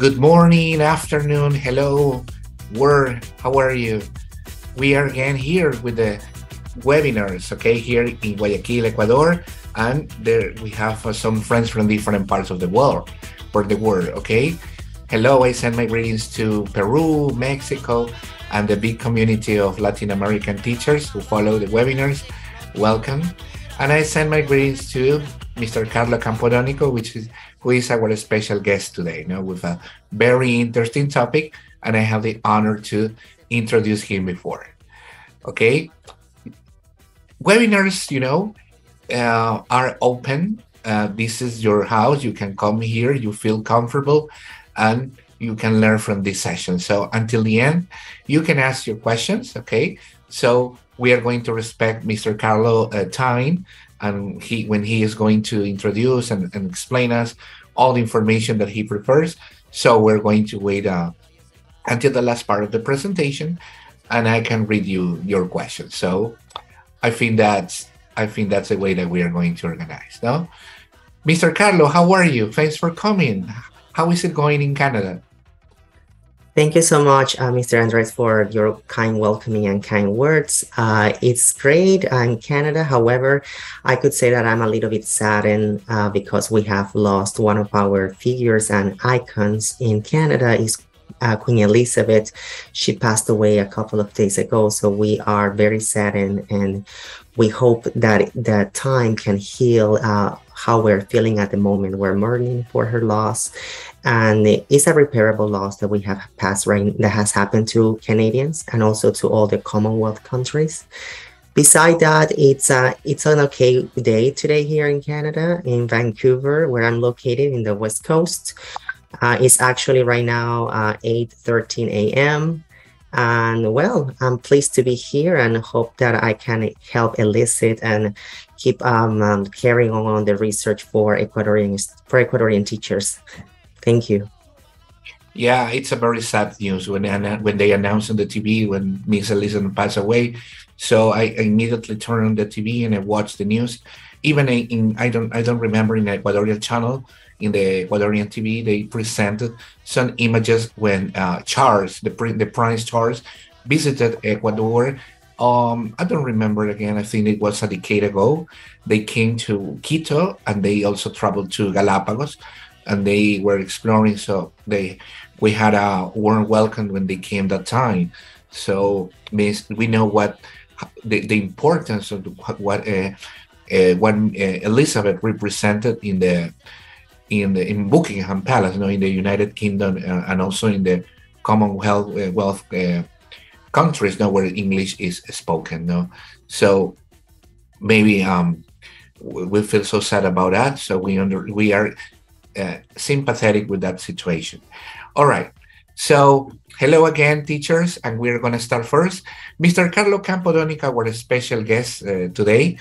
Good morning, afternoon, hello, how are you? We are again here with the webinars, okay, here in Guayaquil, Ecuador, and there we have some friends from different parts of the world, okay? Hello, I send my greetings to Peru, Mexico, and the big community of Latin American teachers who follow the webinars. Welcome. And I send my greetings to Mr. Carlo Campodonico, who is our special guest today, with a very interesting topic, and I have the honor to introduce him before. Okay, webinars, are open. This is your house. You can come here. You feel comfortable, and you can learn from this session. So until the end, you can ask your questions. Okay, so we are going to respect Mr. Carlo time, and when he is going to introduce and explain us all the information that he prefers. So we're going to wait until the last part of the presentation, and I can read you your questions. So I think that's the way that we are going to organize. No, Mr. Carlo, how are you? Thanks for coming. How is it going in Canada? Thank you so much, Mr. Andres, for your kind welcoming and kind words. It's great in Canada. However, I could say that I'm a little bit saddened because we have lost one of our figures and icons in Canada is Queen Elizabeth. She passed away a couple of days ago, so we are very saddened, and we hope that the time can heal how we're feeling at the moment. We're mourning for her loss, and it's a repairable loss that we have passed that has happened to Canadians and also to all the Commonwealth countries. Beside that, it's an okay day today here in Canada, in Vancouver, where I'm located in the West Coast. It's actually right now 8:13 a.m. And well, I'm pleased to be here and hope that I can help elicit and keep carrying on the research for Ecuadorian teachers. Thank you. Yeah, it's a very sad news when they announced on the TV when Miss Elizabeth passed away. So I immediately turned on the TV and I watched the news. Even I don't remember in the Ecuadorian channel, in the Ecuadorian TV, they presented some images when Charles, the Prince Charles, visited Ecuador. I don't remember again. I think it was a decade ago. They came to Quito and they also traveled to Galapagos, and they were exploring. So we had a warm welcome when they came that time. So we know what the importance of what Elizabeth represented in Buckingham Palace, in the United Kingdom, and also in the Commonwealth countries, where English is spoken. So maybe we feel so sad about that. So we are sympathetic with that situation. All right. So hello again, teachers, and we're going to start first. Mr. Carlo Campodonico, our special guest today.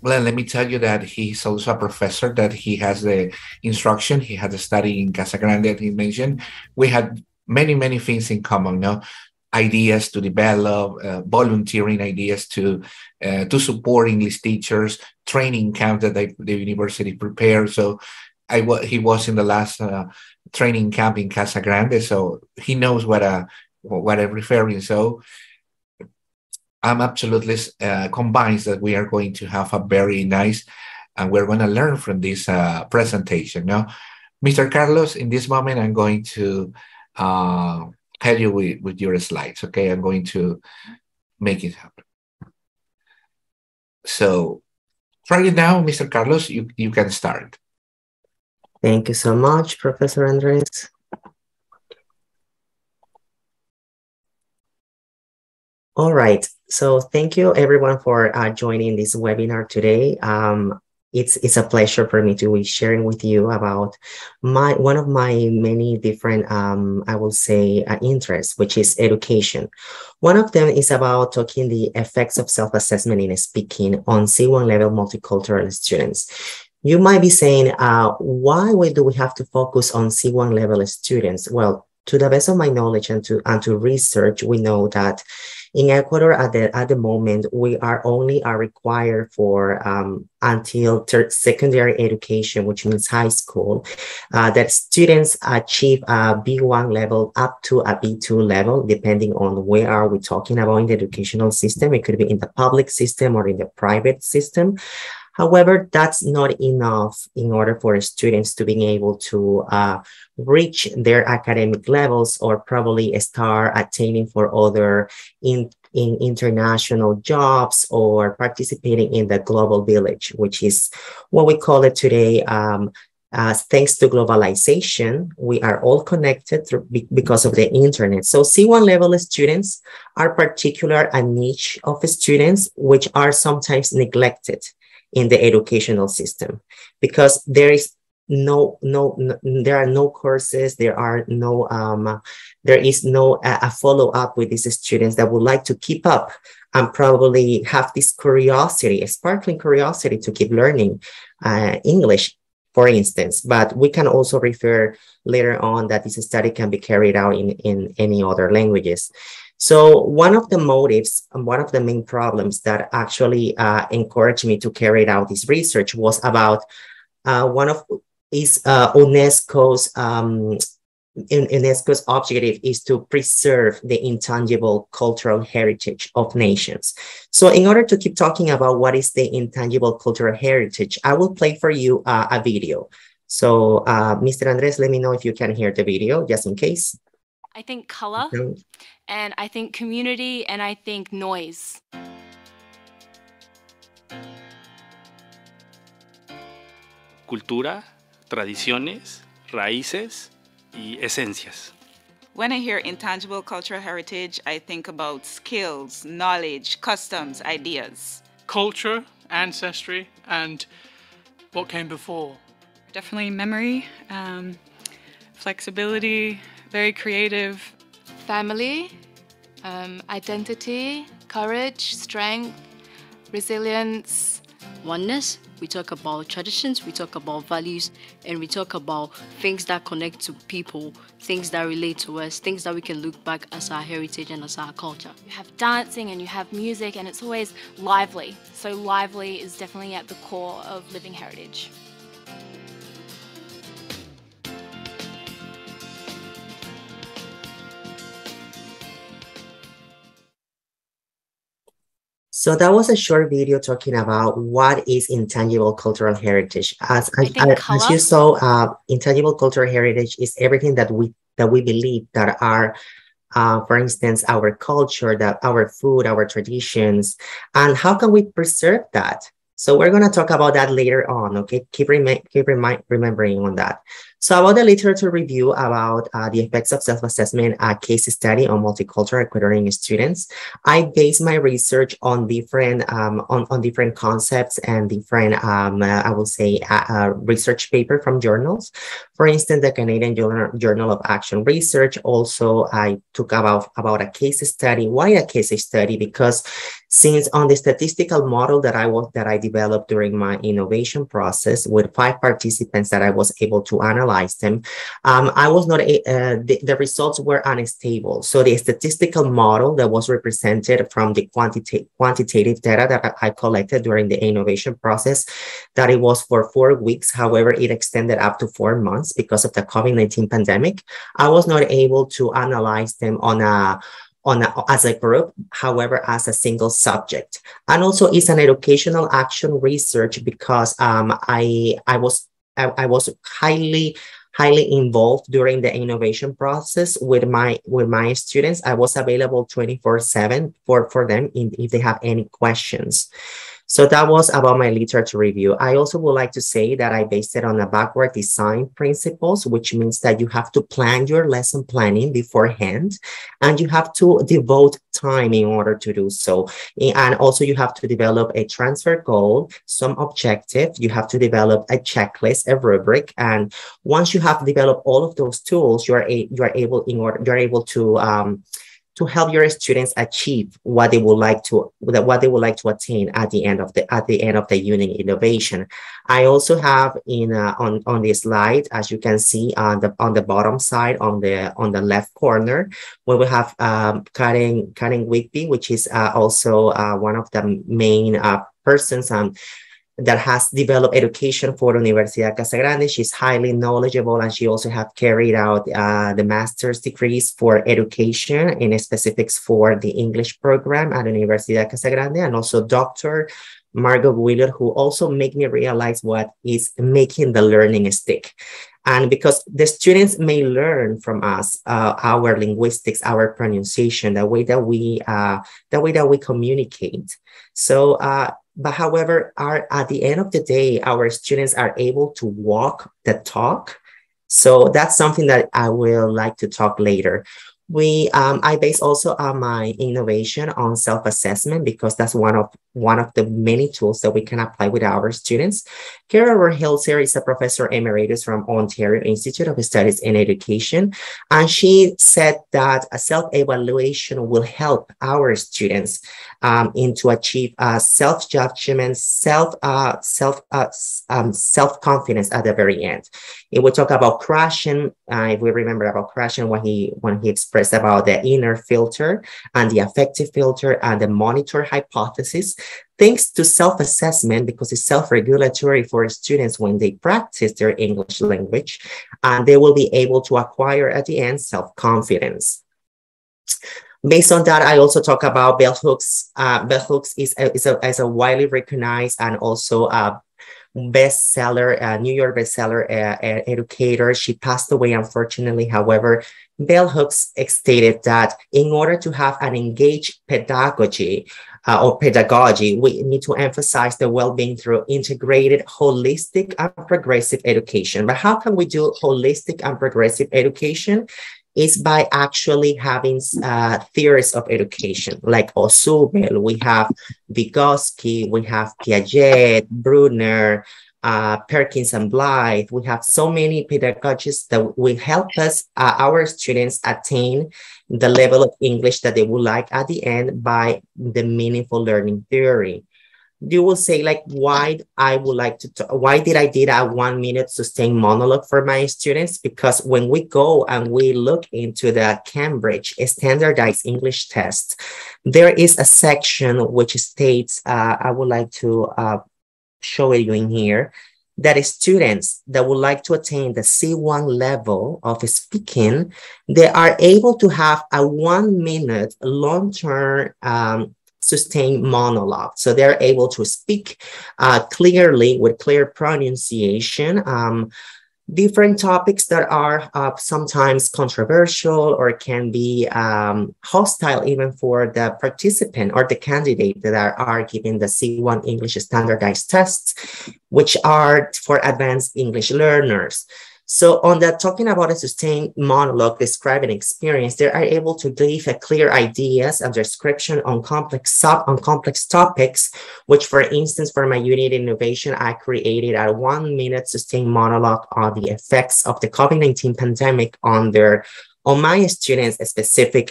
Well, let me tell you that he's also a professor, that he has the instruction. He had a study in Casa Grande, as he mentioned. We had many things in common, ideas to develop, volunteering ideas to support English teachers, training camp that the university prepared. So he was in the last training camp in Casa Grande, so he knows what I'm referring. So I'm absolutely convinced that we are going to have a very nice, and we're going to learn from this presentation. Mr. Carlos, in this moment, I'm going to help you with your slides. Okay, I'm going to make it happen. So try it now, Mr. Carlos. You can start. Thank you so much, Professor Andres. All right. So thank you everyone for joining this webinar today. It's a pleasure for me to be sharing with you about one of my many different, I will say, interests, which is education. One of them is about talking the effects of self-assessment in speaking on C1 level multicultural students. You might be saying, why do we have to focus on C1 level students? Well, to the best of my knowledge and to research, we know that in Ecuador at the moment, we are required for until secondary education, which means high school, that students achieve a B1 level up to a B2 level, depending on where are we talking about in the educational system. It could be in the public system or in the private system. However, that's not enough in order for students to be able to reach their academic levels or probably start attaining for other in international jobs or participating in the global village, which is what we call it today. Thanks to globalization, we are all connected because of the internet. So C1 level students are particular a niche of students which are sometimes neglected in the educational system because there are no courses, there is no a follow-up with these students that would like to keep up and probably have this curiosity, a sparkling curiosity to keep learning English, for instance. But we can also refer later on that this study can be carried out in any other languages. So one of the motives and one of the main problems that actually encouraged me to carry out this research was about UNESCO's objective is to preserve the intangible cultural heritage of nations. So in order to keep talking about what is the intangible cultural heritage, I will play for you a video. So Mr. Andres, let me know if you can hear the video, just in case. I think color, and I think community, and I think noise. Cultura, tradiciones, raíces y esencias. When I hear intangible cultural heritage, I think about skills, knowledge, customs, ideas. Culture, ancestry, and what came before. Definitely memory, flexibility, very creative. Family, identity, courage, strength, resilience. Oneness, we talk about traditions, we talk about values, and we talk about things that connect to people, things that relate to us, things that we can look back as our heritage and as our culture. You have dancing and you have music, and it's always lively. So lively is definitely at the core of living heritage. So that was a short video talking about what is intangible cultural heritage. As you saw, intangible cultural heritage is everything that we believe that are, for instance, our culture, that our food, our traditions, and how can we preserve that? So we're going to talk about that later on, okay? Keep remembering on that. So about the literature review about the effects of self-assessment case study on multicultural Ecuadorian students, I base my research on different different concepts and different, I will say, research paper from journals. For instance, the Canadian Journal of Action Research. Also, I took about a case study. Why a case study? Because since on the statistical model that I developed during my innovation process with 5 participants that I was able to analyze them, I was not the results were unstable. So the statistical model that was represented from the quantitative data that I collected during the innovation process, that it was for 4 weeks. However, it extended up to 4 months because of the COVID-19 pandemic. I was not able to analyze them as a group, however, as a single subject. And also it's an educational action research because I was highly involved during the innovation process with my students. I was available 24/7 for them if they have any questions. So that was about my literature review. I also would like to say that I based it on the backward design principles, which means that you have to plan your lesson planning beforehand, and you have to devote time in order to do so. And also you have to develop a transfer goal, some objective, you have to develop a checklist, a rubric. And once you have developed all of those tools, you're able to to help your students achieve what they would like to attain at the end of the unit innovation. I also have on this slide, as you can see on the bottom side on the left corner, where we have Karen Whitby, which is also one of the main persons that has developed education for Universidad Casa Grande. She's highly knowledgeable, and she also have carried out the master's degrees for education in specifics for the English program at Universidad Casa Grande, and also Dr. Margot Willard, who also make me realize what is making the learning stick. And because the students may learn from us our linguistics, our pronunciation, the way that we communicate. So, but however, at the end of the day, our students are able to walk the talk. So that's something that I will like to talk later. I base also my innovation on self-assessment, because that's one of the many tools that we can apply with our students. Carol Hilser is a professor emeritus from Ontario Institute of Studies in Education, and she said that a self-evaluation will help our students to achieve self-judgment, self-confidence at the very end. It will talk about Krashen, if we remember about Krashen, when he expressed about the inner filter and the affective filter and the monitor hypothesis. Thanks to self-assessment, because it's self-regulatory for students when they practice their English language, and they will be able to acquire at the end self-confidence. Based on that, I also talk about bell hooks. Bell hooks is a widely recognized and also bestseller, New York bestseller educator. She passed away, unfortunately. However, bell hooks stated that in order to have an engaged pedagogy, we need to emphasize the well-being through integrated, holistic, and progressive education. But how can we do holistic and progressive education? Is by actually having theories of education, like Osubel, we have Vygotsky, we have Piaget, Brunner, Perkins and Blythe. We have so many pedagogists that will help us, our students, attain the level of English that they would like at the end by the meaningful learning theory. You will say, like, why did I did a 1 minute sustained monologue for my students? Because when we go and we look into the Cambridge standardized English test, there is a section which states, I would like to show it in here, that students that would like to attain the C1 level of speaking, they are able to have a 1 minute long-term sustained monologue. So they're able to speak clearly with clear pronunciation, different topics that are sometimes controversial or can be hostile even for the participant or the candidate that are giving the C1 English standardized tests, which are for advanced English learners. So on that, talking about a sustained monologue describing experience, they are able to give a clear ideas and description on complex topics, which, for instance, for my unit innovation, I created a 1 minute sustained monologue on the effects of the COVID-19 pandemic on my students' specific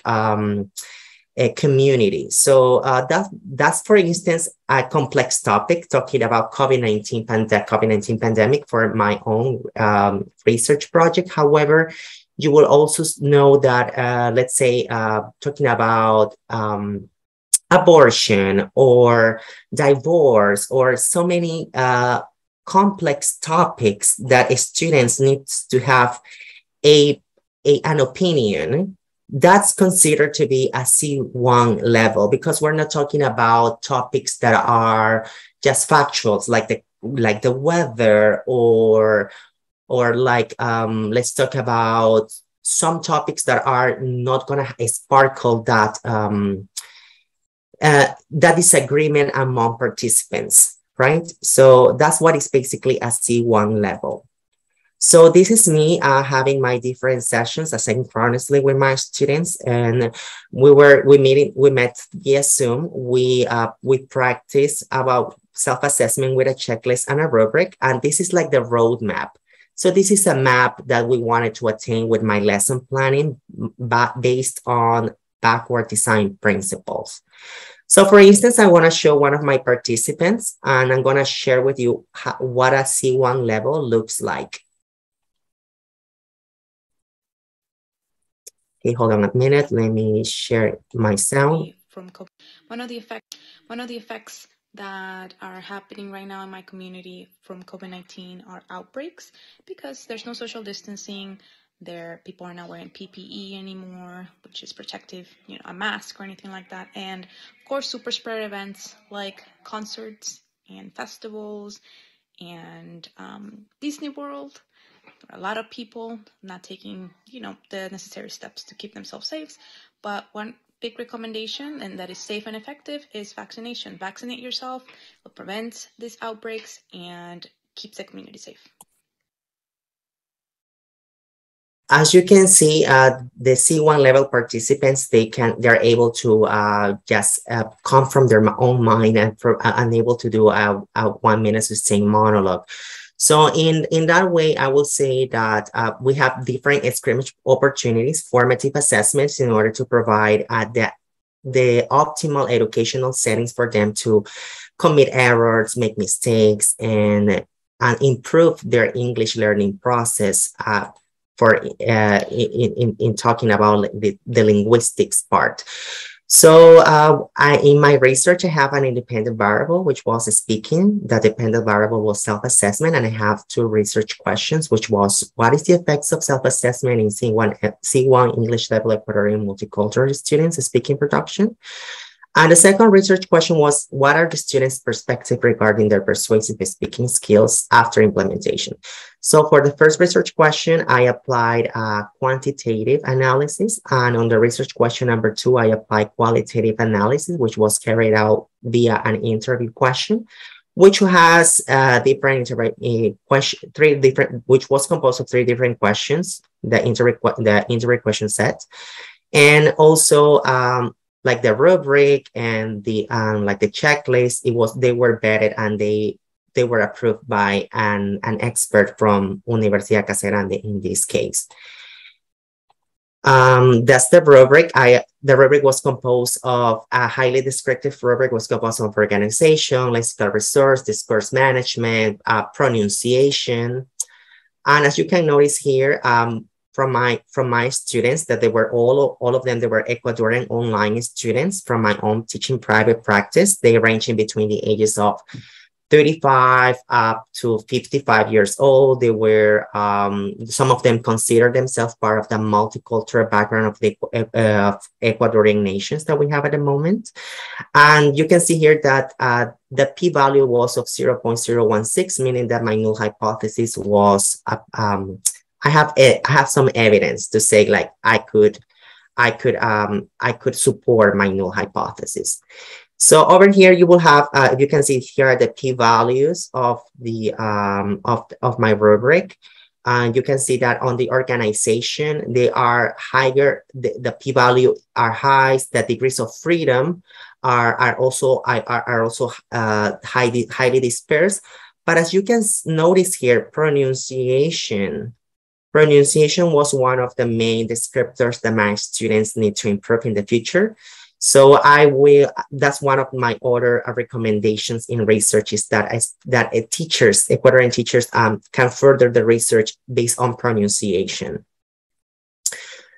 community. So that's, for instance, a complex topic, talking about COVID-19 pandemic for my own research project. However, you will also know that, let's say, talking about abortion or divorce or so many complex topics that students need to have an opinion, that's considered to be a C1 level, because we're not talking about topics that are just factuals, like the weather, or like let's talk about some topics that are not going to sparkle that disagreement among participants, right? So that's what is basically a C1 level. So this is me having my different sessions asynchronously with my students, and we met via Zoom. We practice about self-assessment with a checklist and a rubric, and this is like the roadmap. So this is a map that we wanted to attain with my lesson planning, but based on backward design principles. So for instance, I want to show one of my participants, and I'm going to share with you what a C1 level looks like. Okay, hold on a minute. Let me share my sound. One of the effects that are happening right now in my community from COVID-19 are outbreaks, because there's no social distancing. People are not wearing PPE anymore, which is protective, a mask or anything like that. And of course, super spread events like concerts and festivals and Disney World. There are a lot of people not taking, the necessary steps to keep themselves safe. But one big recommendation, and that is safe and effective, is vaccination. Vaccinate yourself. It prevents these outbreaks and keeps the community safe. As you can see, the C1 level participants, they're able to just come from their own mind and able to do a 1 minute sustained monologue. So in that way, I will say that we have different scrimmage opportunities, formative assessments, in order to provide the optimal educational settings for them to commit errors, make mistakes, and improve their English learning process in talking about the linguistics part. So in my research, I have an independent variable, which was speaking. The dependent variable was self-assessment, and I have 2 research questions, which was, what is the effects of self-assessment in C1 English level Ecuadorian multicultural students speaking production? And the second research question was, what are the students' perspectives regarding their persuasive speaking skills after implementation? So for the first research question, I applied quantitative analysis. And on the research question number 2, I applied qualitative analysis, which was carried out via an interview question, which has which was composed of 3 different questions, the interview question set, and also like the rubric and the checklist. They were vetted and they were approved by an expert from Universidad Casa Grande in this case. That's the rubric. The rubric was composed of a highly descriptive rubric, was composed of organization, lexical resource, discourse management, pronunciation. And as you can notice here, from my students, that they were all of them, they were Ecuadorian online students from my own teaching private practice. They range in between the ages of 35 up to 55 years old. They were, some of them consider themselves part of the multicultural background of the Ecuadorian nations that we have at the moment. And you can see here that the p-value was of 0.016, meaning that my null hypothesis was, I have some evidence to say, like, I could support my null hypothesis. So over here, you will have, you can see here are the p-values of the of my rubric. And you can see that on the organization, they are higher, the p-value are high, the degrees of freedom are also highly dispersed. But as you can notice here, pronunciation was one of the main descriptors that my students need to improve in the future. So that's one of my other recommendations in research, is that Ecuadorian teachers can further the research based on pronunciation.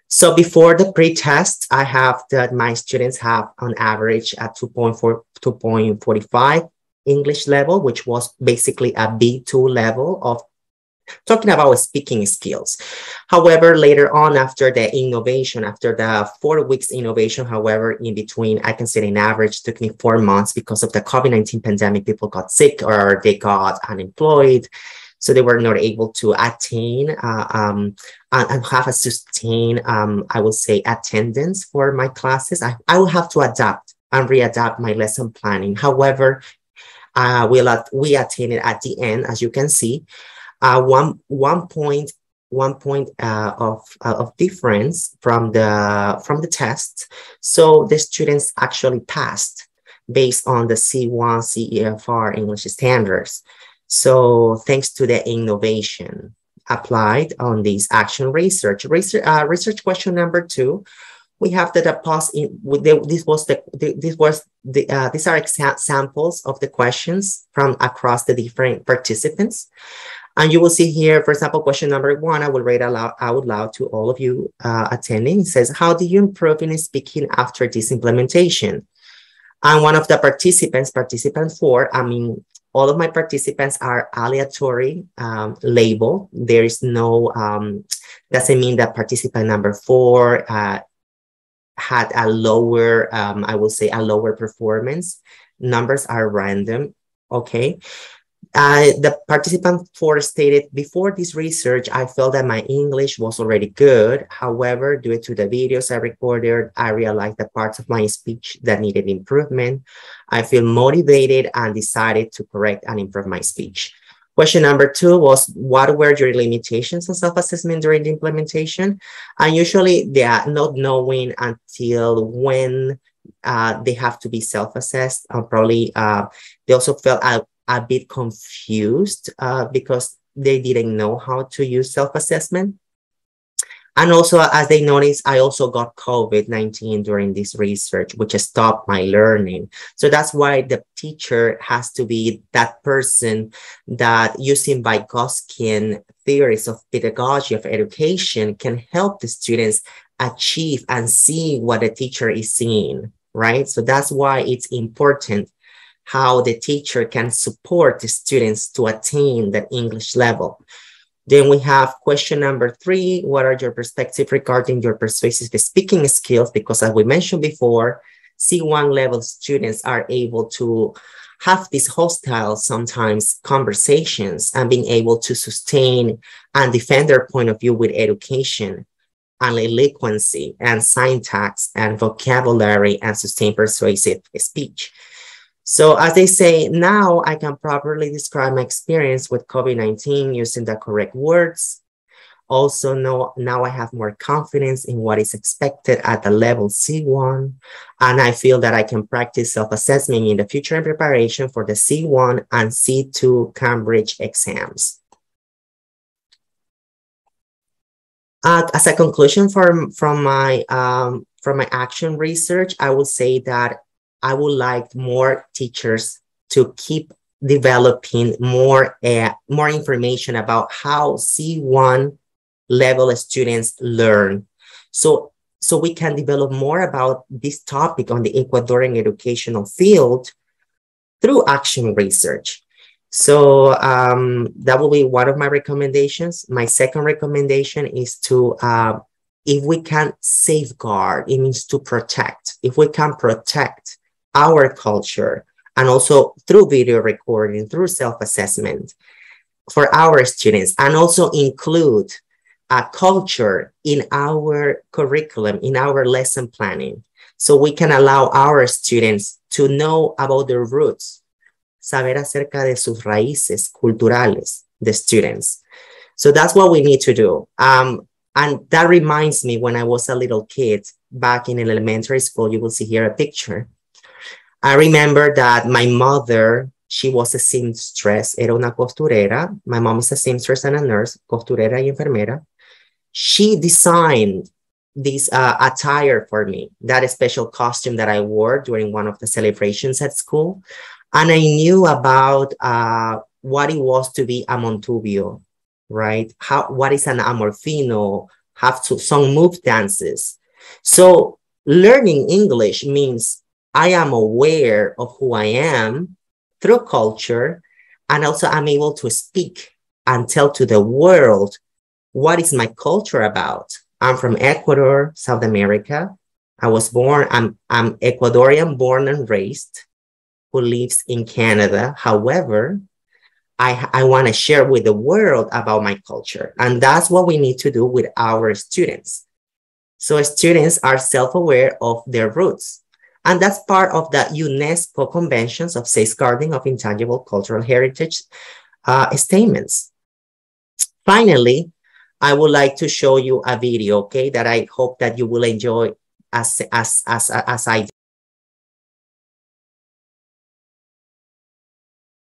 So before the pre-test, I have that my students have on average a 2.45 English level, which was basically a B2 level of talking about speaking skills. However, later on, after the 4 weeks innovation, however, in between, I can say in average took me 4 months because of the COVID-19 pandemic. People got sick or they got unemployed. So they were not able to attain and have a sustained, I would say, attendance for my classes. I will have to adapt and readapt my lesson planning. However, we attained it at the end, as you can see. One point of difference from the test. So the students actually passed based on the C1 CEFR English standards. So thanks to the innovation applied on these action research question number 2 We have these are examples of the questions from across the different participants. And you will see here, for example, question number 1, I will read out loud to all of you attending. It says, how do you improve in speaking after this implementation? And one of the participants, participant 4, I mean, all of my participants are aleatory label. There is no, doesn't mean that participant number 4 had a lower, I will say a lower performance. Numbers are random, okay? The participant 4 stated, before this research, I felt that my English was already good. However, due to the videos I recorded, I realized the parts of my speech that needed improvement. I feel motivated and decided to correct and improve my speech. Question number 2 was, what were your limitations on self-assessment during the implementation? And usually they are not knowing until when they have to be self-assessed. Probably they also felt a bit confused because they didn't know how to use self-assessment. And also, as they noticed, I also got COVID-19 during this research, which stopped my learning. So that's why the teacher has to be that person that, using Vygotsky theories of pedagogy, of education, can help the students achieve and see what the teacher is seeing, right? So that's why it's important how the teacher can support the students to attain that English level. Then we have question number 3. What are your perspectives regarding your persuasive speaking skills? Because as we mentioned before, C1 level students are able to have these hostile, sometimes, conversations and being able to sustain and defend their point of view with education and eloquency and syntax and vocabulary and sustain persuasive speech. So as they say, now I can properly describe my experience with COVID-19 using the correct words. Also, now I have more confidence in what is expected at the level C1, and I feel that I can practice self-assessment in the future in preparation for the C1 and C2 Cambridge exams. As a conclusion from my action research, I will say that I would like more teachers to keep developing more information about how C1 level students learn. So we can develop more about this topic on the Ecuadorian educational field through action research. So that will be one of my recommendations. My second recommendation is to, if we can safeguard, it means to protect. If we can protect our culture, and also through video recording, through self-assessment for our students, and also include a culture in our curriculum, in our lesson planning, so we can allow our students to know about their roots, saber acerca de sus raíces culturales, the students. So that's what we need to do. And that reminds me, when I was a little kid back in elementary school, you will see here a picture. I remember that my mother, she was a seamstress, era una costurera. My mom is a seamstress and a nurse, costurera y enfermera. She designed this attire for me, that special costume that I wore during one of the celebrations at school. And I knew about what it was to be a montubio, right? What is an amorfino, have to some move dances. So learning English means I am aware of who I am through culture, and also I'm able to speak and tell to the world what is my culture about. I'm from Ecuador, South America. I was born, I'm Ecuadorian born and raised, who lives in Canada. However, I want to share with the world about my culture. And that's what we need to do with our students. So students are self-aware of their roots. And that's part of the UNESCO Conventions of Safeguarding of Intangible Cultural Heritage statements. Finally, I would like to show you a video, okay, that I hope that you will enjoy as I do.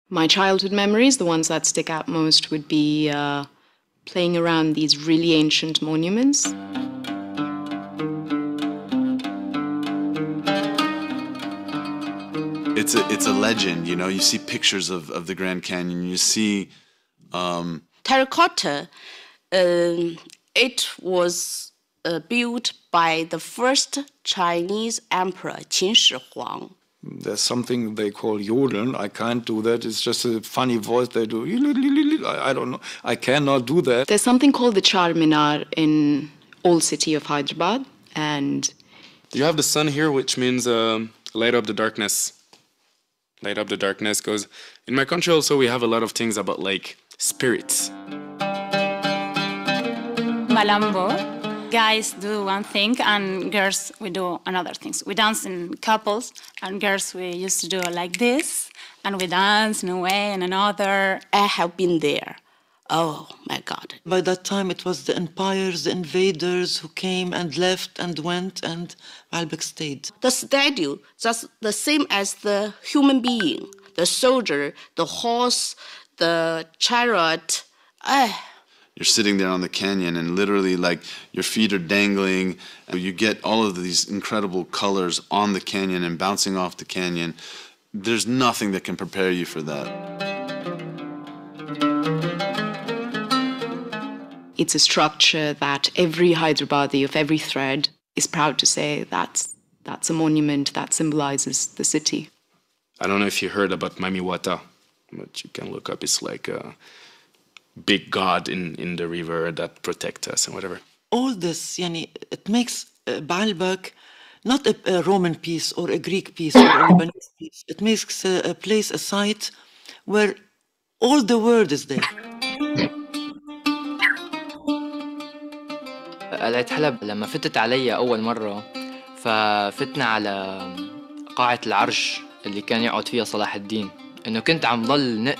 My childhood memories, the ones that stick out most, would be playing around these really ancient monuments. it's a legend, you know. You see pictures of the Grand Canyon. You see terracotta. It was built by the first Chinese emperor, Qin Shi Huang. There's something they call yodeln. I can't do that. It's just a funny voice they do. I don't know. I cannot do that. There's something called the Charminar in old city of Hyderabad, and you have the sun here, which means light up the darkness. Light up the darkness, because in my country also we have a lot of things about like spirits. Malambo. Guys do one thing and girls we do another thing. We dance in couples and girls we used to do like this and we dance in a way and another. I have been there. Oh my God. By that time it was the empires, the invaders who came and left and went, and Baalbek stayed. The statue, just the same as the human being, the soldier, the horse, the chariot. You're sitting there on the canyon and literally like your feet are dangling. You get all of these incredible colors on the canyon and bouncing off the canyon. There's nothing that can prepare you for that. it's a structure that every Hyderabadi of every thread is proud to say that's a monument that symbolizes the city. I don't know if you heard about Mami Wata, but you can look up. It's like a big god in the river that protects us and whatever. All this, it makes Baalbek not a Roman piece or a Greek piece or a Lebanese piece. It makes a place, a site where all the world is there. قلعة حلب لما فتت علي أول مرة ففتنا على قاعة العرش اللي كان يقعد فيها صلاح الدين. إنه كنت عم ضل نق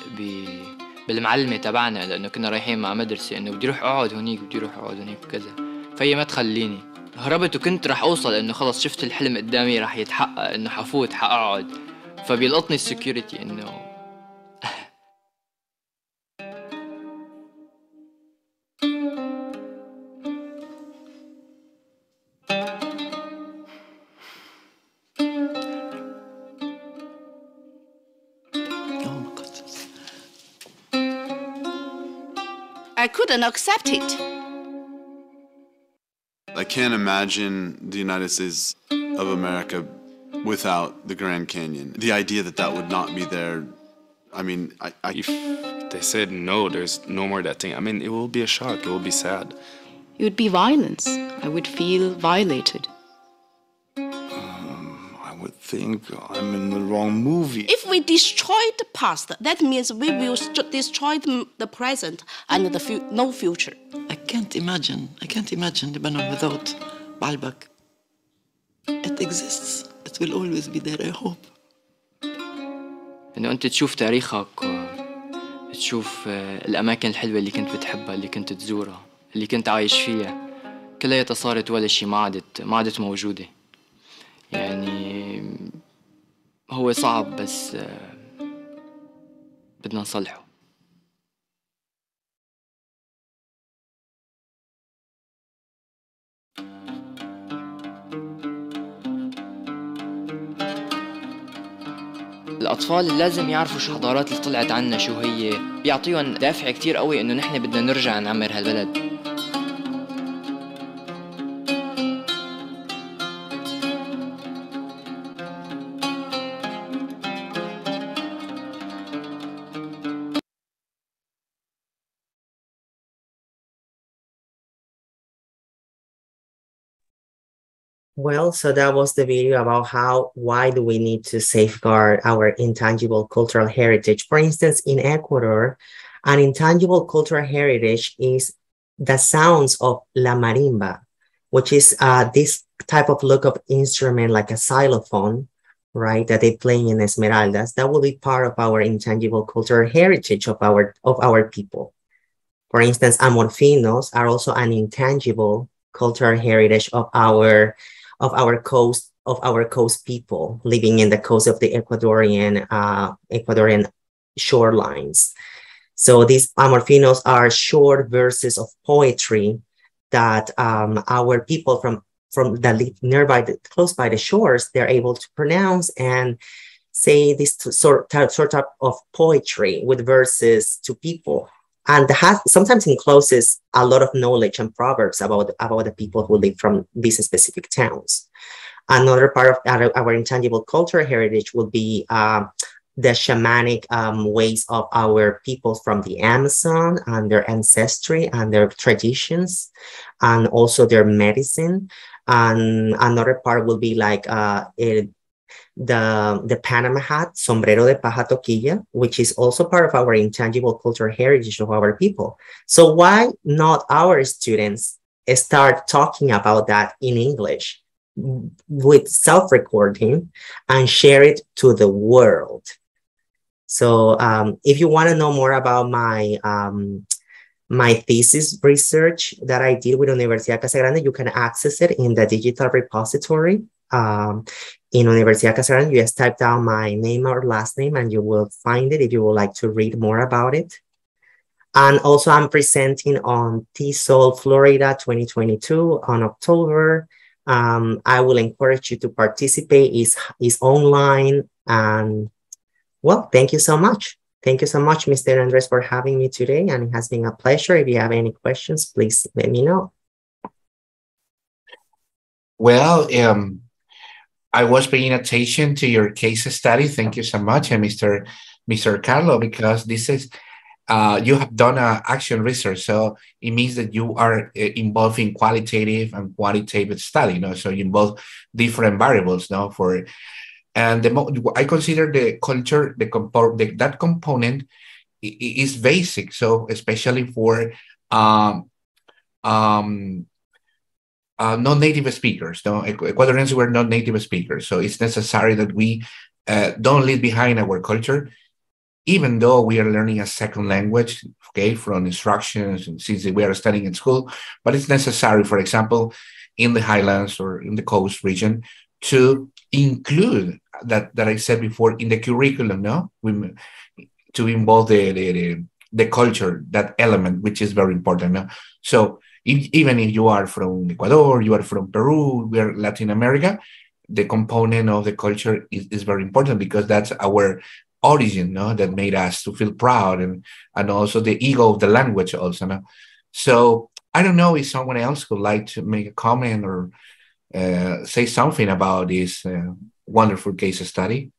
بالمعلمة تبعنا لأنه كنا رايحين مع مدرسة إنه بدي روح أقعد هونيك بدي روح أقعد هونيك وكذا، فهي ما تخليني. هربت وكنت رح أوصل إنه خلص شفت الحلم قدامي رح يتحقق إنه حفوت حقعد، فبيلقطني السكيورتي إنه I couldn't accept it. I can't imagine the United States of America without the Grand Canyon. The idea that that would not be there, I mean, If they said no, there's no more that thing, I mean, it will be a shock, it will be sad. It would be violence. I would feel violated. I would think I'm in the wrong movie. If we destroy the past, that means we will destroy the present and no future. I can't imagine Lebanon without Baalbek. It exists. It will always be there, I hope. إنه أنت تشوف تاريخك تشوف الأماكن الحلوة اللي كنت بتحبها اللي كنت تزورها اللي كنت عايش فيها كلها صارت ولا شيء ما عادت موجودة. يعني هو صعب بس بدنا نصلحه. الأطفال لازم يعرفوا شو الحضارات اللي طلعت عنا شو هي، بيعطيهم دافع كتير قوي إنه نحن بدنا نرجع نعمر هالبلد. Well, so that was the video about why do we need to safeguard our intangible cultural heritage. For instance, in Ecuador, an intangible cultural heritage is the sounds of la marimba, which is this type of look of instrument like a xylophone, right, that they play in Esmeraldas. That will be part of our intangible cultural heritage of our people. For instance, amorfinos are also an intangible cultural heritage of our coast people living in the coast of the Ecuadorian shorelines. So these amorfinos are short verses of poetry that our people from that live close by the shores, they're able to pronounce and say this sort of poetry with verses to people. And sometimes encloses a lot of knowledge and proverbs about the people who live from these specific towns. Another part of our intangible cultural heritage will be the shamanic ways of our people from the Amazon and their ancestry and their traditions, and also their medicine. And another part will be like the Panama hat, sombrero de paja toquilla, which is also part of our intangible cultural heritage of our people. So why not our students start talking about that in English with self-recording and share it to the world? So if you want to know more about my thesis research that I did with Universidad Casa Grande, you can access it in the digital repository. In Universidad Casa Grande, you just type down my name or last name and you will find it if you would like to read more about it. And also I'm presenting on TESOL Florida 2022 on October. I will encourage you to participate. It's online. And well, thank you so much. Thank you so much, Mr. Andres, for having me today. And it has been a pleasure. If you have any questions, please let me know. Well, I was paying attention to your case study. Thank you so much, Mr. Carlo, because this is, you have done action research. So it means that you are involved in qualitative and quantitative study, you know, so you involve different variables, you know, and I consider the culture, that component is basic. So especially for non-native speakers, no, Ecuadorians were not native speakers. So it's necessary that we don't leave behind our culture, even though we are learning a second language, okay, from instructions and since we are studying in school. But it's necessary, for example, in the highlands or in the coast region, to include that I said before in the curriculum, no, to involve the culture, that element, which is very important. No? So even if you are from Ecuador, you are from Peru, we are Latin America, the component of the culture is very important because that's our origin, no, that made us to feel proud, and also the ego of the language also. No? So I don't know if someone else would like to make a comment or say something about this wonderful case study.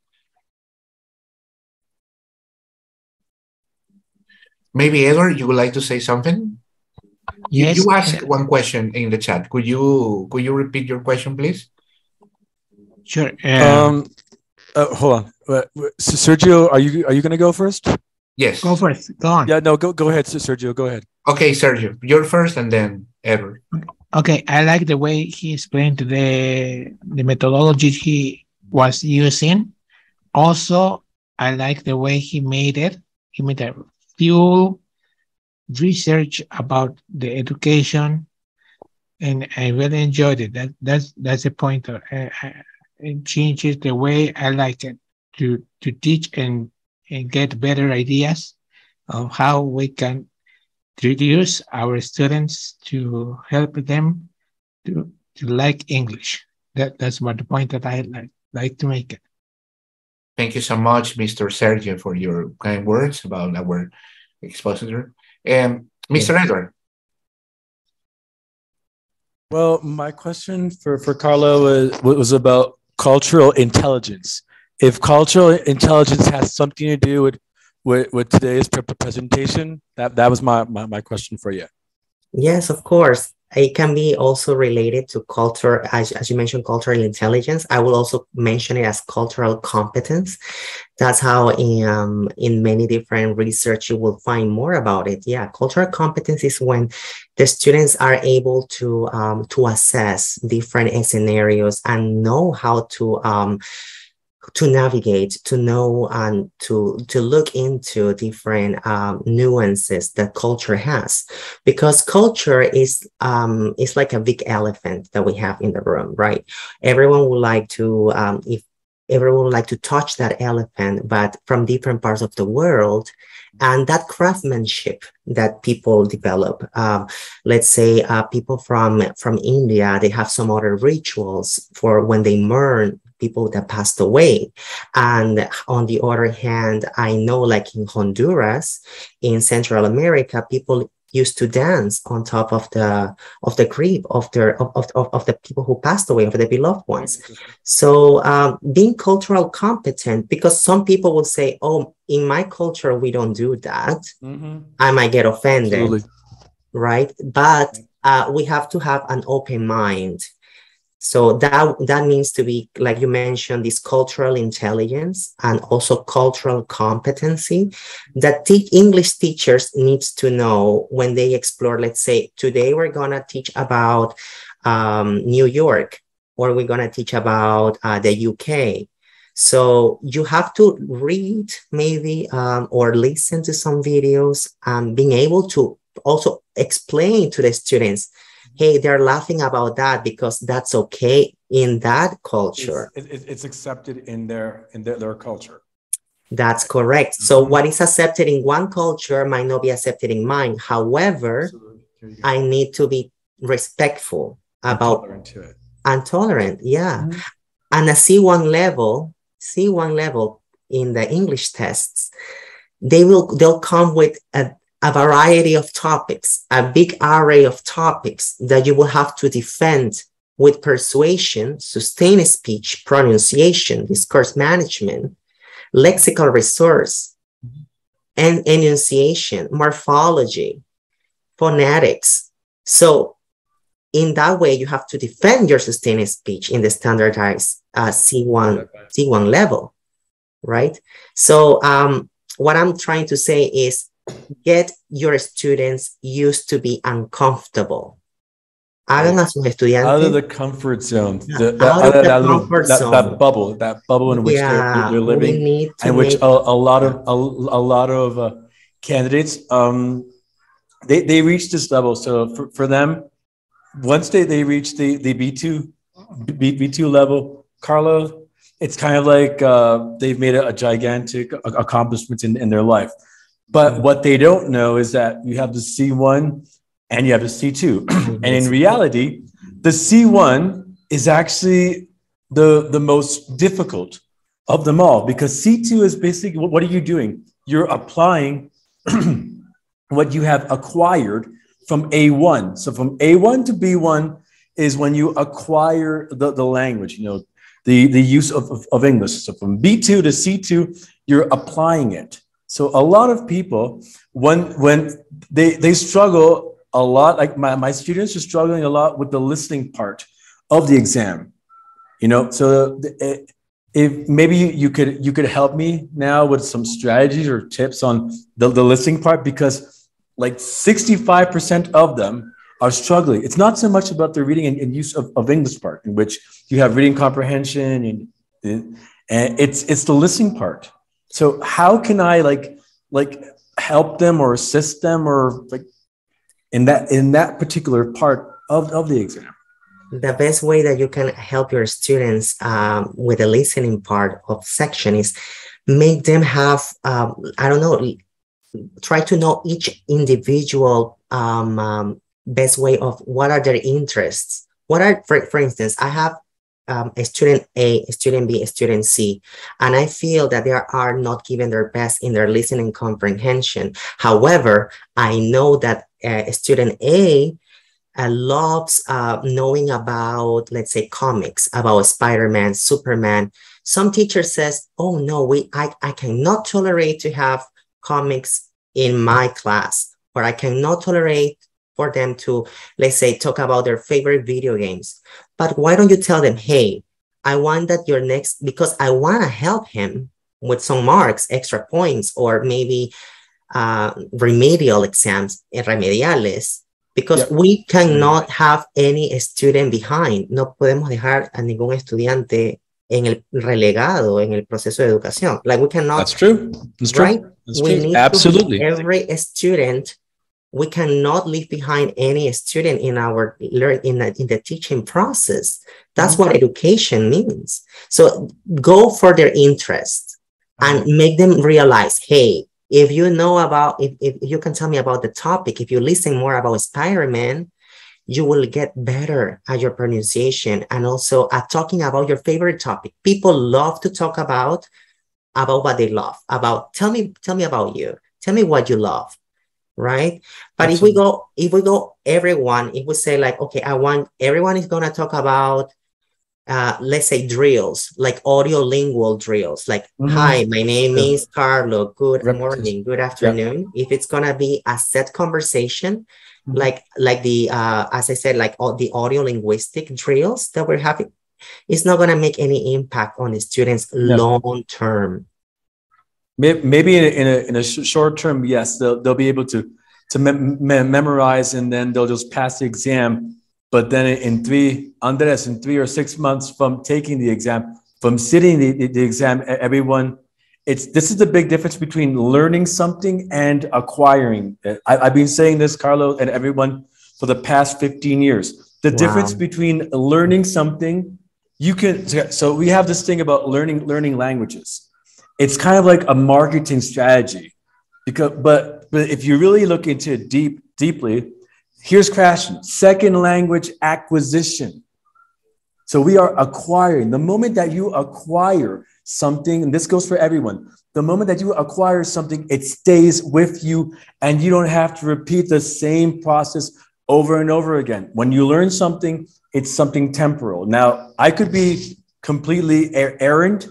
Maybe Edward, you would like to say something? Yes. You asked one question in the chat. Could you repeat your question, please? Sure. Hold on, Sergio, are you going to go first? Yes. Go first. Go on. Yeah, no, go ahead, Sergio. Go ahead. Okay, Sergio, you're first, and then Edward. Okay, I like the way he explained the methodology he was using. Also, I like the way he made it. He made a few research about the education, and I really enjoyed it. That's the point. It changes the way I like it to teach and get better ideas of how we can introduce our students to help them to like English. That's what the point that I like to make it. Thank you so much, Mr. Sergio, for your kind words about our expositor. Mr. Edward. Well, my question for Carlo was about cultural intelligence. If cultural intelligence has something to do with today's presentation, that was my question for you. Yes, of course. It can be also related to culture, as you mentioned, cultural intelligence. I will also mention it as cultural competence. That's how in many different research you will find more about it. Yeah, cultural competence is when the students are able to assess different scenarios and know how to navigate, to know and to look into different nuances that culture has, because culture is like a big elephant that we have in the room, right? Everyone would like to everyone would like to touch that elephant, but from different parts of the world. And that craftsmanship that people develop, let's say people from India, they have some other rituals for when they mourn people that passed away. And on the other hand, I know like in Honduras, in Central America, people used to dance on top of the grave of the people who passed away, of the beloved ones. So being cultural competent, because some people will say, oh, in my culture, we don't do that. I might get offended. Absolutely. Right? But we have to have an open mind. So that means to be, like you mentioned, this cultural intelligence and also cultural competency that English teachers needs to know when they explore. Let's say today we're going to teach about New York, or we're going to teach about the UK. So you have to read maybe or listen to some videos and being able to also explain to the students, hey, they're laughing about that because that's okay in that culture. It's accepted in their culture. That's correct. So what is accepted in one culture might not be accepted in mine. However, I need to be respectful about tolerant to it. And tolerant, yeah. And a C1 level in the English tests, they'll come with a variety of topics, a big array of topics that you will have to defend with persuasion, sustained speech, pronunciation, discourse management, lexical resource, and enunciation, morphology, phonetics. So in that way, you have to defend your sustained speech in the standardized C1 level, right? So what I'm trying to say is, get your students used to be uncomfortable. Hagan a sus estudiantes out of the comfort zone, that bubble in which they're living, and which a lot of candidates they reach this level. So for them, once they reach the B2 level, Carlo, it's kind of like they've made a gigantic accomplishment in their life. But what they don't know is that you have the C1 and you have the C2. And in reality, the C1 is actually the most difficult of them all, because C2 is basically, what are you doing? You're applying what you have acquired from A1. So from A1 to B1 is when you acquire the language, the use of English. So from B2 to C2, you're applying it. So a lot of people, when they struggle a lot, like my students are struggling a lot with the listening part of the exam, So if maybe you could help me now with some strategies or tips on the listening part, because like 65% of them are struggling. It's not so much about the reading and use of English part, in which you have reading comprehension and it's the listening part. So how can I like help them or assist them or like in that particular part of the exam? The best way that you can help your students with the listening part of section is make them have, try to know each individual best way of what are their interests. What are, for instance, I have a student A, a student B, a student C, and I feel that they are not giving their best in their listening comprehension. However, I know that student A loves knowing about, let's say, comics, about Spider-Man, Superman. Some teacher says, oh no, I cannot tolerate to have comics in my class, or I cannot tolerate for them to, let's say, talk about their favorite video games. But why don't you tell them, hey, I want that your next, because I want to help him with some marks, extra points, or maybe remedial exams, remediales, because we cannot have any student behind. No podemos dejar a ningún estudiante en el relegado en el proceso de educación. Like we cannot. That's true. That's true. Right? That's we true. need Absolutely. to every student. We cannot leave behind any student in our in the teaching process. That's what education means. So go for their interest and make them realize, hey, if you know about, if you can tell me about the topic, if you listen more about Spider-Man, you will get better at your pronunciation and also at talking about your favorite topic. People love to talk about what they love, about tell me about you. Tell me what you love, right? But Absolutely. if we go everyone, if we say like, okay, everyone is gonna talk about let's say drills, like audio-lingual drills, like, hi, my name is Carlo, good morning, good afternoon. If it's gonna be a set conversation, like the, as I said, like all the audio-linguistic drills that we're having, it's not gonna make any impact on the students long-term. Maybe in a short term, yes, they'll be able to memorize, and then they'll just pass the exam. But then in 3 or 6 months from taking the exam, from sitting the exam, everyone, this is the big difference between learning something and acquiring. I've been saying this, Carlo, and everyone for the past 15 years. The difference between learning something, so we have this thing about learning languages. It's kind of like a marketing strategy, but if you really look into it deeply, here's question: second language acquisition. So we are acquiring. The moment that you acquire something, and this goes for everyone, the moment that you acquire something, it stays with you, and you don't have to repeat the same process over and over again. When you learn something, it's something temporal. Now, I could be completely errant,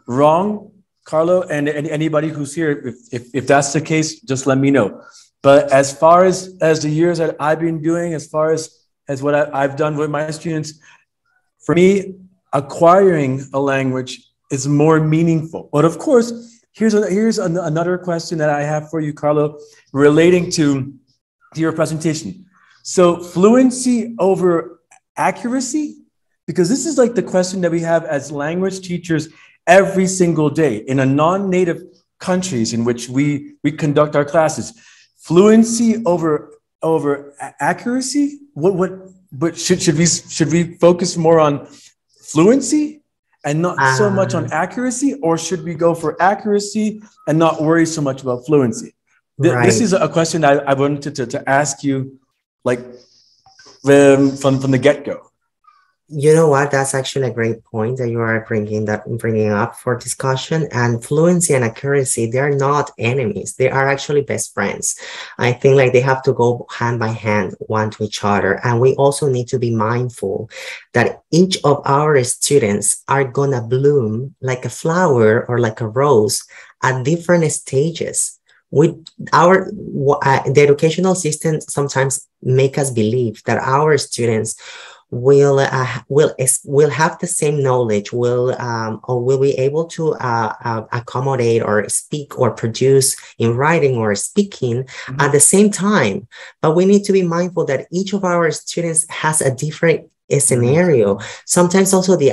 wrong, Carlo, and anybody who's here, if that's the case, just let me know. But as far as the years that I've been doing, as far as what I've done with my students, for me, acquiring a language is more meaningful. But of course, here's another question that I have for you, Carlo, relating to your presentation. So fluency over accuracy, because this is like the question that we have as language teachers every single day in a non-native countries in which we conduct our classes. Fluency over accuracy? But should we focus more on fluency and not so much on accuracy, or should we go for accuracy and not worry so much about fluency? This is a question I wanted to ask you, like from the get-go. You know what? That's actually a great point that you are bringing up for discussion. And fluency and accuracy, they're not enemies. They are actually best friends. I think like they have to go hand by hand, one to each other. And we also need to be mindful that each of our students are gonna bloom like a flower or like a rose at different stages. The educational system sometimes make us believe that our students will have the same knowledge, or will be able to accommodate or speak or produce in writing or speaking at the same time. But we need to be mindful that each of our students has a different scenario. Sometimes also the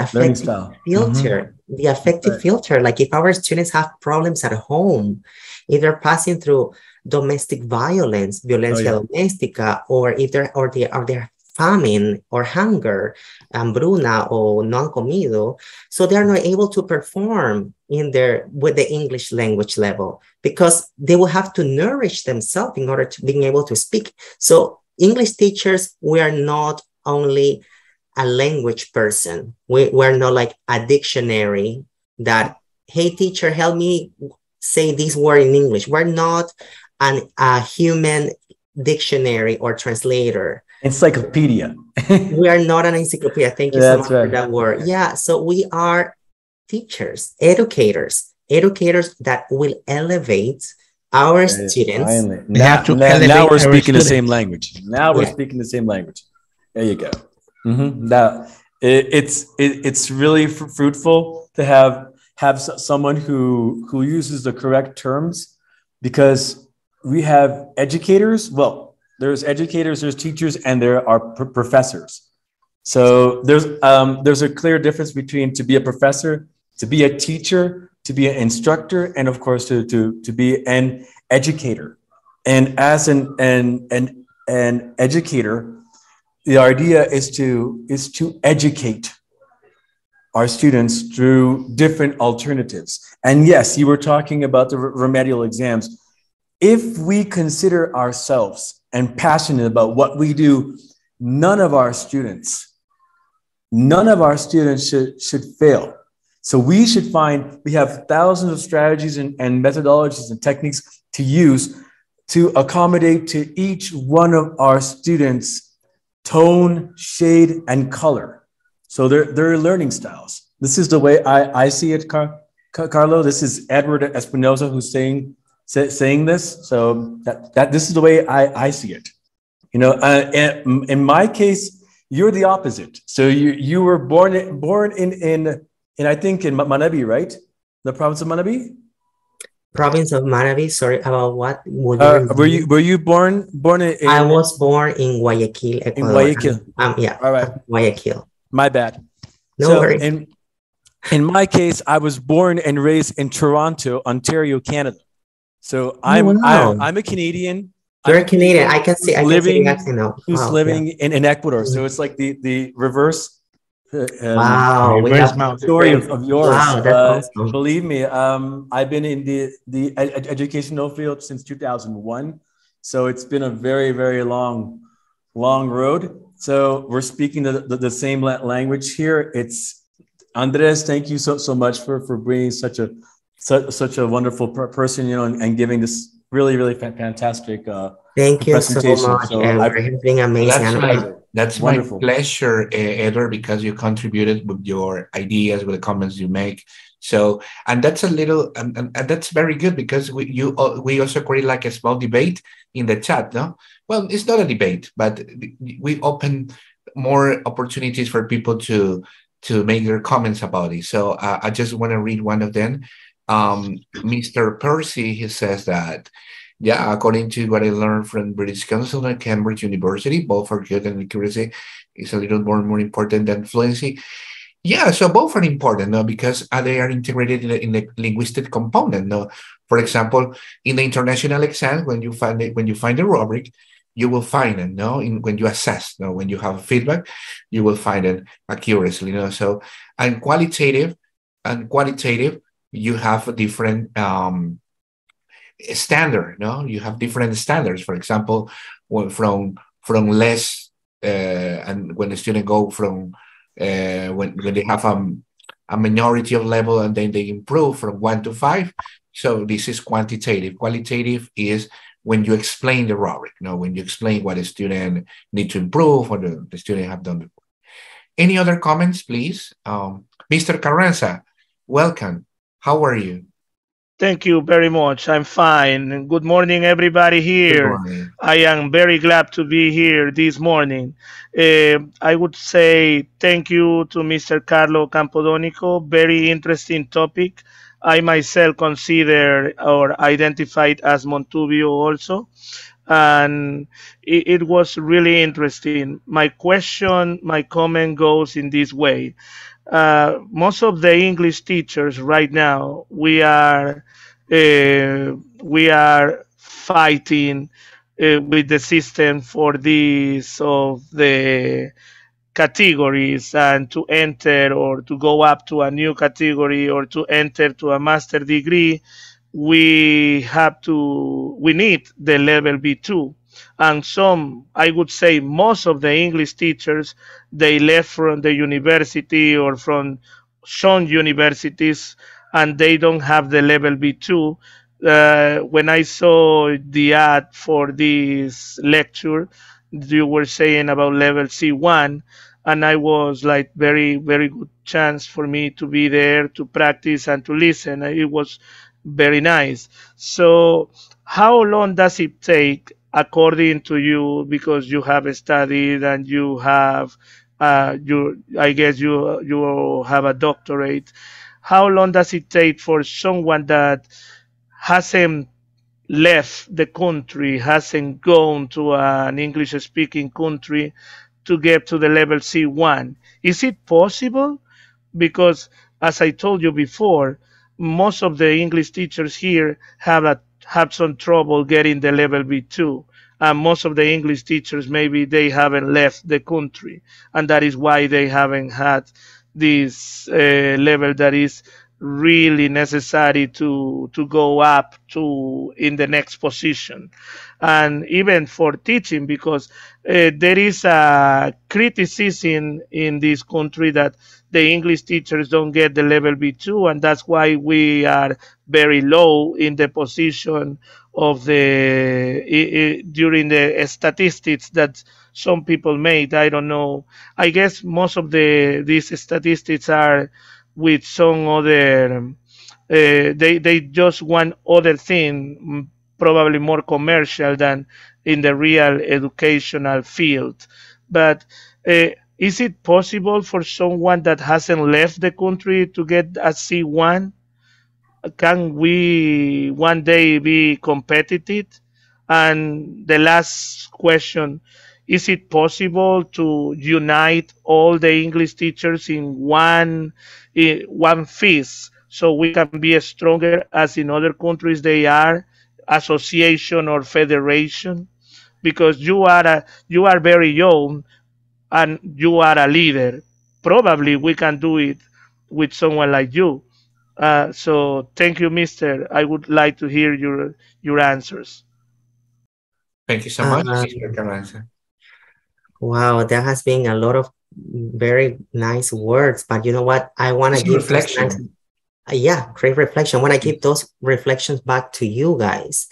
affective filter, like if our students have problems at home, if they're passing through domestic violence, violencia doméstica, or if they're famine or hunger, hambruna or non comido, so they're not able to perform with the English language level because they will have to nourish themselves in order to being able to speak. So English teachers, we are not only a language person. We're not like a dictionary that, hey teacher, help me say this word in English. We're not a human dictionary or translator. Encyclopedia. We are not an encyclopedia. Thank you so much for that word. Yeah, so we are teachers, educators that will elevate our students. Finally. Now we're speaking the same language. Now we're speaking the same language. There you go. Now it's really fruitful to have someone who uses the correct terms, because we have educators. Well, there's educators, there's teachers, and there are professors. So there's a clear difference between to be a professor, to be a teacher, to be an instructor, and of course to be an educator. And as an educator, the idea is to educate our students through different alternatives. And yes, you were talking about the remedial exams. If we consider ourselves and passionate about what we do, none of our students should fail. So we have thousands of strategies and methodologies and techniques to use to accommodate to each one of our students' tone, shade, and color. So their learning styles. This is the way I see it, Carlo. This is Edward Espinosa who's saying this. So that this is the way I see it. You know, in my case, you're the opposite. So you were born in I think in Manabi, right? The province of Manabi. Province of Manabi. Sorry, about what? Were you born in? I was born in Guayaquil, Ecuador. In Guayaquil. Yeah. All right. Guayaquil. My bad. No worries. In my case, I was born and raised in Toronto, Ontario, Canada. So I'm a Canadian. You're a Canadian. I can see living the accent now. Who's living in Ecuador. So it's like the reverse. Wow, story of yours. Wow, that's awesome. Believe me, I've been in the educational field since 2001, so it's been a very, very long road. So we're speaking the same language here. It's Andres. Thank you so much for bringing such a wonderful person, you know, and giving this really fantastic. Thank you so much. It's been amazing. That's my pleasure, Edward, because you contributed with your ideas, with the comments you make. So, and that's a little, and that's very good because we also create like a small debate in the chat, no? Well, it's not a debate, but we open more opportunities for people to make their comments about it. So I just want to read one of them. Mr. Percy, he says that, yeah, according to what I learned from British Council and Cambridge University, both are good and accuracy is a little more important than fluency. Yeah, so both are important, no, because they are integrated in the linguistic component. No, for example, in the international exam, when you find the rubric, you will find it. No, when you assess, no, when you have feedback, you will find it accurately. No, so and qualitative, you have a different standard. No, you have different standards. For example, from less, and when the student go from when they have a minority of level and then they improve from 1 to 5. So this is quantitative. Qualitative is when you explain the rubric, you know, when you explain what a student need to improve or the student have done before. Any other comments, please? Mr. Carranza, welcome. How are you? Thank you very much. I'm fine. Good morning, everybody here. Good morning. I am very glad to be here this morning. I would say thank you to Mr. Carlo Campodonico. Very interesting topic. I myself consider or identified as Montubio also. And it was really interesting. My comment goes in this way. Most of the English teachers right now, we are fighting with the system for this of the categories and to enter or to go up to a new category or to enter to a master degree. We need the level B2. And I would say most of the English teachers, they left from the university or from some universities and they don't have the level B2. When I saw the ad for this lecture, you were saying about level C1, and I was like very, very good chance for me to be there to practice and to listen. It was very nice. So how long does it take, according to you, because you have studied and you have, I guess you have a doctorate, how long does it take for someone that hasn't left the country, hasn't gone to an English-speaking country to get to the level C1? Is it possible? Because, as I told you before, most of the English teachers here have some trouble getting the level B2. And most of the English teachers, maybe they haven't left the country. And that is why they haven't had this level that is really necessary to go up to in the next position, and even for teaching, because there is a criticism in this country that the English teachers don't get the level B2, and that's why we are very low in the position of the during the statistics that some people made. I don't know. I guess most of these statistics are with some other. They just want other thing, probably more commercial than in the real educational field. But is it possible for someone that hasn't left the country to get a C1? Can we one day be competitive? And the last question, is it possible to unite all the English teachers in one fist so we can be stronger as in other countries they are, association or federation? Because you are very young and you are a leader. Probably we can do it with someone like you. So thank you, Mister. I would like to hear your answers. Thank you so much, Mr. Carranza. Wow, there has been a lot of very nice words, but you know what? I want to give reflection. Yeah, great reflection. I want to give those reflections back to you guys,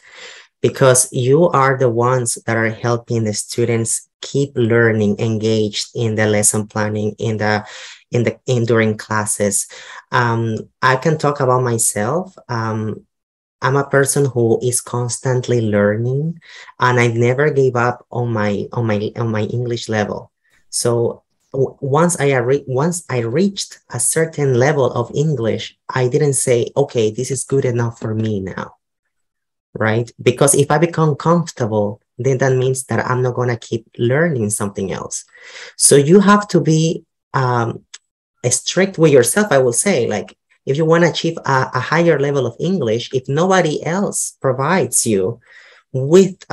because you are the ones that are helping the students keep learning, engaged in the lesson planning, during classes. I can talk about myself. I'm a person who is constantly learning, and I never gave up on my English level. So once I reached a certain level of English, I didn't say, okay, this is good enough for me now, right? Because if I become comfortable, then that means that I'm not going to keep learning something else. So you have to be strict with yourself, I will say. Like, if you want to achieve a higher level of English, if nobody else provides you with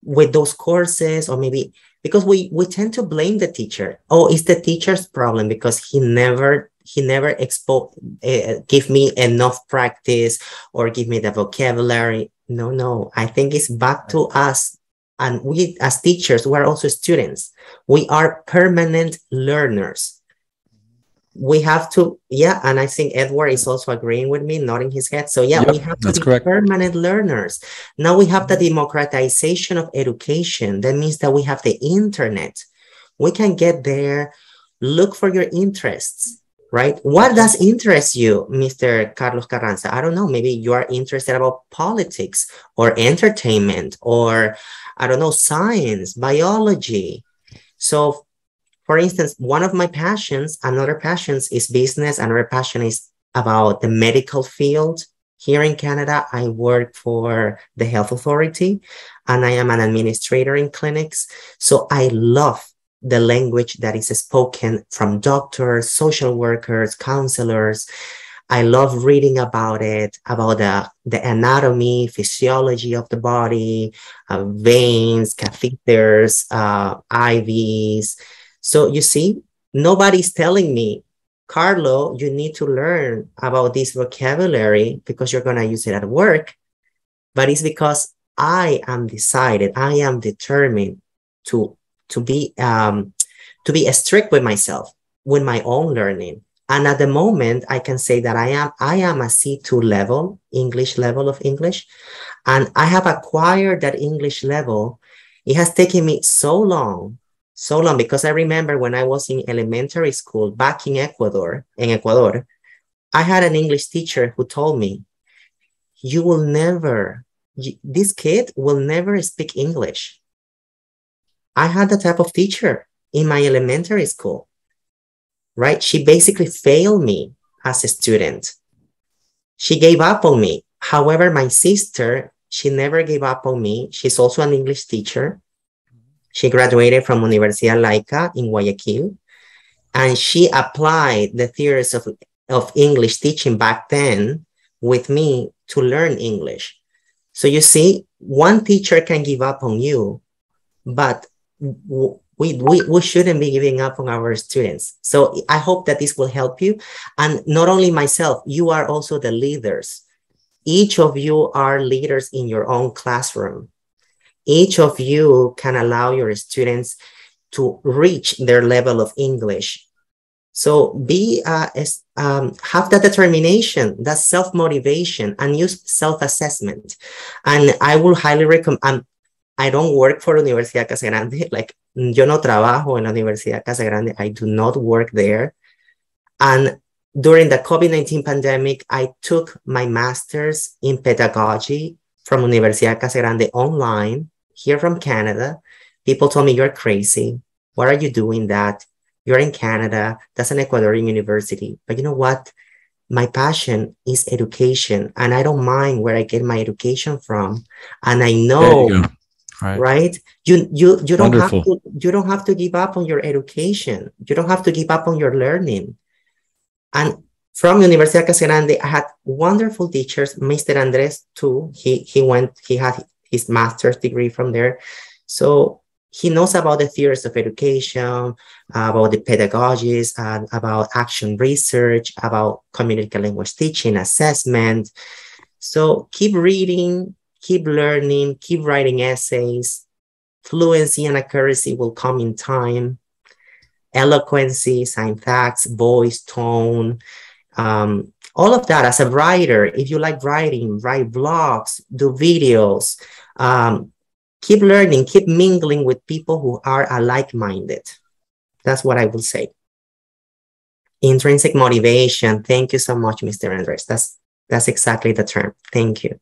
those courses, or maybe because we tend to blame the teacher. Oh, it's the teacher's problem because he never give me enough practice or give me the vocabulary. No, I think it's back to us. And we as teachers, we are also students. We are permanent learners. We have to, yeah, and I think Edward is also agreeing with me, nodding his head. So yeah, yep, we have to be permanent learners. Now we have the democratization of education. That means that we have the internet. We can get there, look for your interests, right? What does interest you, Mr. Carlos Carranza? I don't know, maybe you are interested about politics or entertainment or, I don't know, science, biology. So for instance, one of my passions, another passions is business. Another passion is about the medical field. Here in Canada, I work for the health authority and I am an administrator in clinics. So I love the language that is spoken from doctors, social workers, counselors. I love reading about it, about the anatomy, physiology of the body, veins, catheters, IVs. So you see, nobody's telling me, Carlo, you need to learn about this vocabulary because you're going to use it at work. But it's because I am decided, I am determined to be strict with myself, with my own learning. And at the moment, I can say that I am a C2 level, English level of English. And I have acquired that English level. It has taken me so long, because I remember when I was in elementary school back in Ecuador, I had an English teacher who told me, this kid will never speak English. I had that type of teacher in my elementary school, right? She basically failed me as a student. She gave up on me. However, my sister, she never gave up on me. She's also an English teacher. She graduated from Universidad Laica in Guayaquil, and she applied the theories of English teaching back then with me to learn English. So you see, one teacher can give up on you, but We shouldn't be giving up on our students. So I hope that this will help you. And not only myself, you are also the leaders. Each of you are leaders in your own classroom. Each of you can allow your students to reach their level of English. So have that determination, that self-motivation, and use self-assessment. And I will highly recommend, I don't work for Universidad Casa Grande, like yo no trabajo en la Universidad Casa Grande, I do not work there. And during the COVID-19 pandemic, I took my master's in pedagogy from Universidad Casa Grande online, here from Canada. People told me, you're crazy. Why are you doing that? You're in Canada. That's an Ecuadorian university. But you know what? My passion is education, and I don't mind where I get my education from. And I know, right? You don't have to. You don't have to give up on your education. You don't have to give up on your learning. And from Universidad Casa Grande, I had wonderful teachers. Mr. Andres too. He had his master's degree from there. So he knows about the theories of education, about the pedagogies, about action research, about community language teaching, assessment. So keep reading, keep learning, keep writing essays. Fluency and accuracy will come in time. Eloquency, syntax, voice, tone, all of that. As a writer, if you like writing, write blogs, do videos, keep learning, keep mingling with people who are like-minded. That's what I will say. Intrinsic motivation. Thank you so much, Mr. Andres. That's exactly the term. Thank you.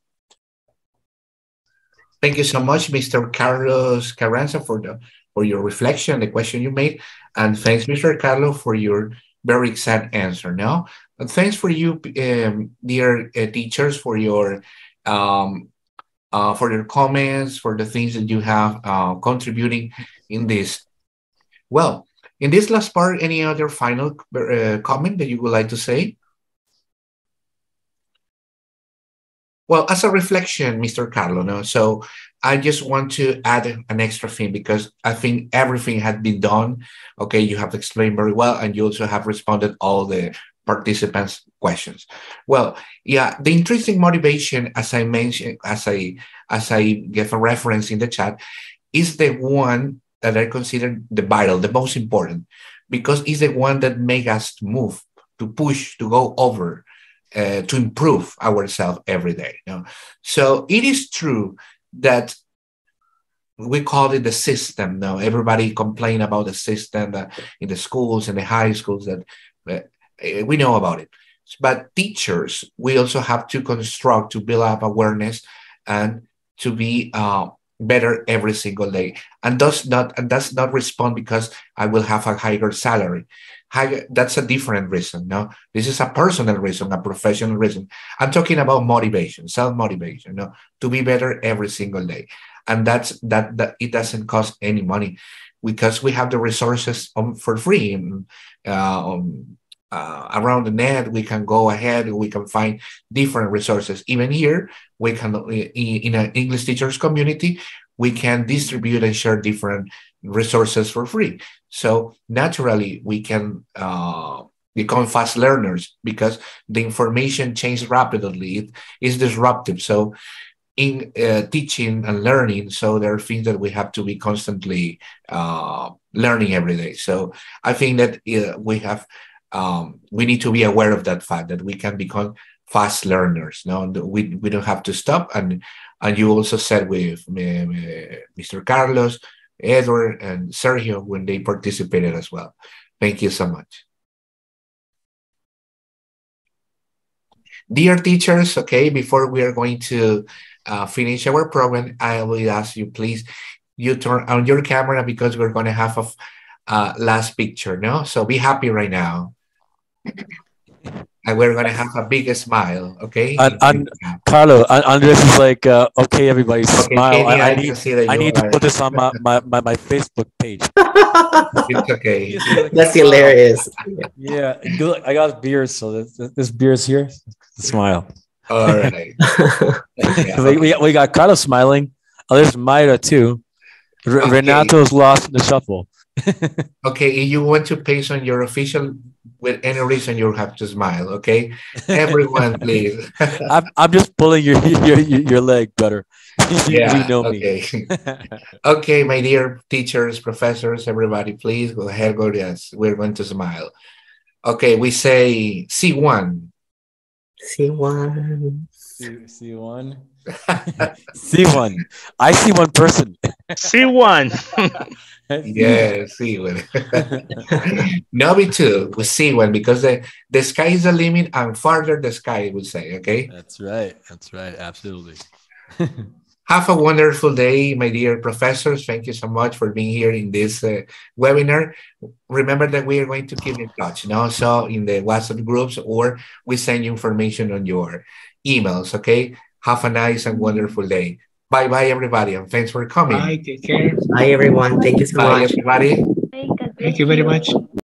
Thank you so much, Mr. Carlos Carranza, for your reflection, the question you made. And thanks, Mr. Carlos, for your very exact answer. No? And thanks for you, dear teachers, for your comments, for the things that you have contributing in this. Well, in this last part, any other final comment that you would like to say? Well, as a reflection, Mr. Carlo, no? So I just want to add an extra thing because I think everything had been done. Okay, you have explained very well, and you also have responded all the participants' questions. Well, yeah, the intrinsic motivation, as I mentioned, as I gave a reference in the chat, is the one that I consider the vital, the most important, because it's the one that makes us move, to push, to go over, to improve ourselves every day. You know? So it is true that we call it the system. Now everybody complain about the system in the schools and the high schools that we know about it. But teachers, we also have to construct, to build up awareness and to be better every single day. And does not respond because I will have a higher salary. That's a different reason. No, this is a personal reason, a professional reason. I'm talking about motivation, self-motivation, no, to be better every single day. And that it doesn't cost any money because we have the resources for free. Around the net, we can go ahead, we can find different resources. Even here, we can, in an English teachers community, we can distribute and share different resources for free. So naturally, we can become fast learners because the information changes rapidly. It is disruptive. So in teaching and learning, so there are things that we have to be constantly learning every day. So I think that we need to be aware of that fact that we can become fast learners. No, we don't have to stop. And you also said with Mr. Carlos, Edward, and Sergio when they participated as well. Thank you so much. Dear teachers, okay, before we are going to finish our program, I will ask you, please, you turn on your camera because we're going to have a last picture, no? So be happy right now. And we're going to have a big smile, okay? And Carlo, Andres is like, okay, everybody, smile. I need to put this on my Facebook page. It's okay. That's hilarious. Yeah, I got beers, so this beer's here. Smile. All right. We got Carlos smiling. Oh, there's Mayra too. Renato's lost in the shuffle. Okay, if you want to paste on your official with any reason, you have to smile. Okay, everyone, please. I'm just pulling your leg better. Yeah. You know Okay. me. Okay, my dear teachers, professors, everybody, please go ahead. Go yes. We're going to smile. Okay, we say C1. C1. C1. C1. I see one person. C1. Yeah, C1. No, B2 with C1 because the sky is the limit and farther the sky would say. Okay. That's right. That's right. Absolutely. Have a wonderful day, my dear professors. Thank you so much for being here in this webinar. Remember that we are going to keep in touch, so in the WhatsApp groups, or we send you information on your emails, okay? Have a nice and wonderful day. Bye-bye, everybody, and thanks for coming. Bye, take care. Bye, everyone. Thank you so Bye, much. everybody. Thank you very much.